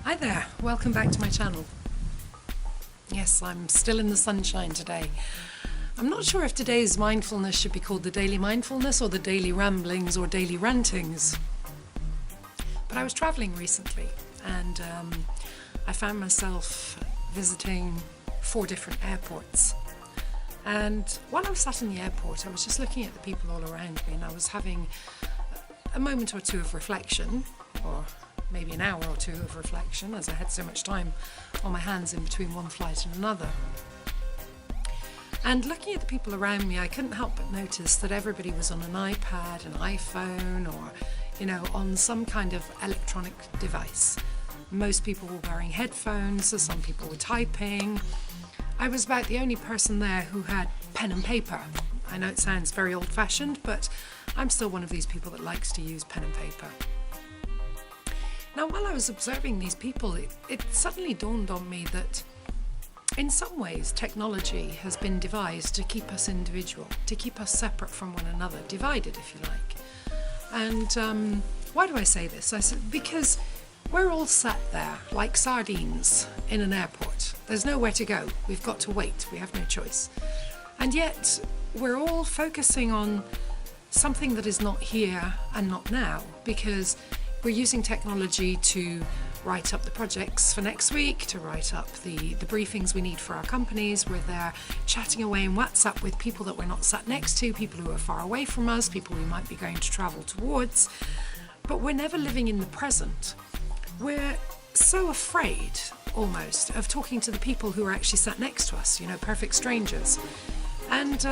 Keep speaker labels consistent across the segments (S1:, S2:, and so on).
S1: Hi there, welcome back to my channel. Yes, I'm still in the sunshine today. I'm not sure if today's mindfulness should be called the daily mindfulness or the daily ramblings or daily rantings. But I was travelling recently and I found myself visiting 4 different airports. And while I was sat in the airport, I was just looking at the people all around me and I was having a moment or two of reflection, or maybe an hour or two of reflection, as I had so much time on my hands in between one flight and another. And looking at the people around me, I couldn't help but notice that everybody was on an iPad, an iPhone, or, on some kind of electronic device. Most people were wearing headphones, so some people were typing. I was about the only person there who had pen and paper. I know it sounds very old-fashioned, but I'm still one of these people that likes to use pen and paper. Now, while I was observing these people, it suddenly dawned on me that in some ways technology has been devised to keep us individual, to keep us separate from one another, divided if you like. And why do I say this? I said because we're all sat there like sardines in an airport. There's nowhere to go. We've got to wait. We have no choice. And yet we're all focusing on something that is not here and not now, because we're using technology to write up the projects for next week, to write up the briefings we need for our companies. We're there chatting away in WhatsApp with people that we're not sat next to, people who are far away from us, people we might be going to travel towards. But we're never living in the present. We're so afraid, almost, of talking to the people who are actually sat next to us, perfect strangers. And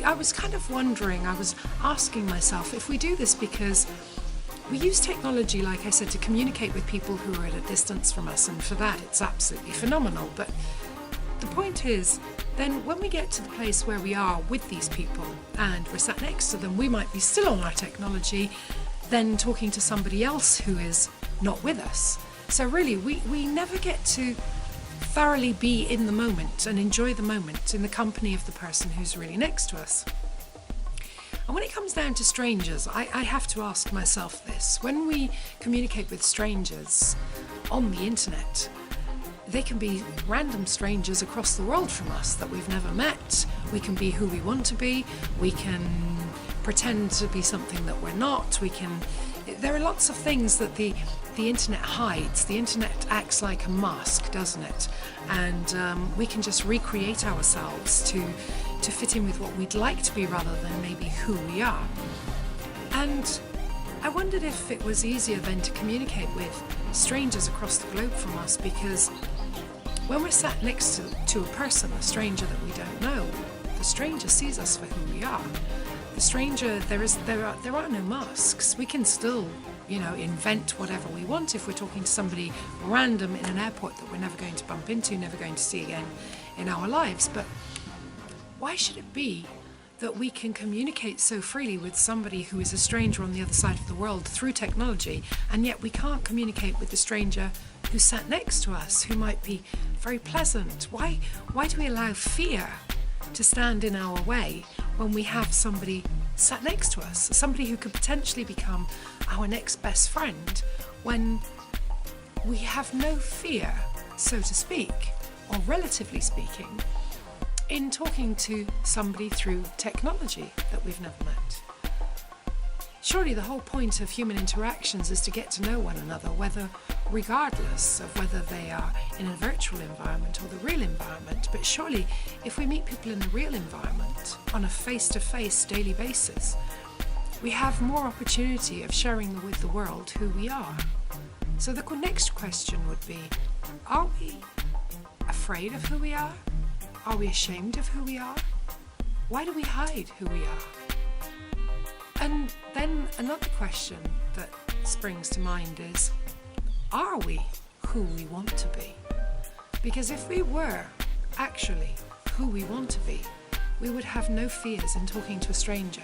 S1: I was kind of wondering, I was asking myself, if we do this because we use technology, like I said, to communicate with people who are at a distance from us, and for that it's absolutely phenomenal. But the point is, then when we get to the place where we are with these people and we're sat next to them, we might be still on our technology, then talking to somebody else who is not with us. So really, we never get to thoroughly be in the moment and enjoy the moment in the company of the person who's really next to us. And when it comes down to strangers, I have to ask myself this. When we communicate with strangers on the internet, they can be random strangers across the world from us that we've never met. We can be who we want to be. We can pretend to be something that we're not. There are lots of things that the internet hides. The internet acts like a mask, doesn't it? And we can just recreate ourselves to fit in with what we'd like to be rather than maybe who we are. And I wondered if it was easier then to communicate with strangers across the globe from us, because when we're sat next to a person, a stranger that we don't know, the stranger sees us for who we are. The stranger, there are no masks. We can still, invent whatever we want if we're talking to somebody random in an airport that we're never going to bump into, never going to see again in our lives. But why should it be that we can communicate so freely with somebody who is a stranger on the other side of the world through technology, and yet we can't communicate with the stranger who sat next to us, who might be very pleasant? Why do we allow fear to stand in our way when we have somebody sat next to us, somebody who could potentially become our next best friend, when we have no fear, so to speak, or relatively speaking, in talking to somebody through technology that we've never met? Surely the whole point of human interactions is to get to know one another, regardless of whether they are in a virtual environment or the real environment. But surely if we meet people in the real environment on a face-to-face daily basis, we have more opportunity of sharing with the world who we are. So the next question would be, are we afraid of who we are? Are we ashamed of who we are? Why do we hide who we are? And then another question that springs to mind is, are we who we want to be? Because if we were actually who we want to be, we would have no fears in talking to a stranger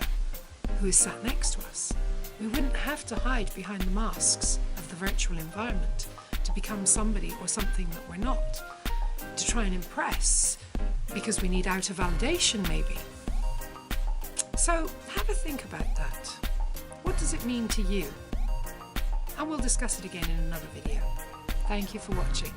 S1: who is sat next to us. We wouldn't have to hide behind the masks of the virtual environment to become somebody or something that we're not, to try and impress because we need outer validation maybe. So have a think about that. What does it mean to you? and we'll discuss it again in another video. Thank you for watching.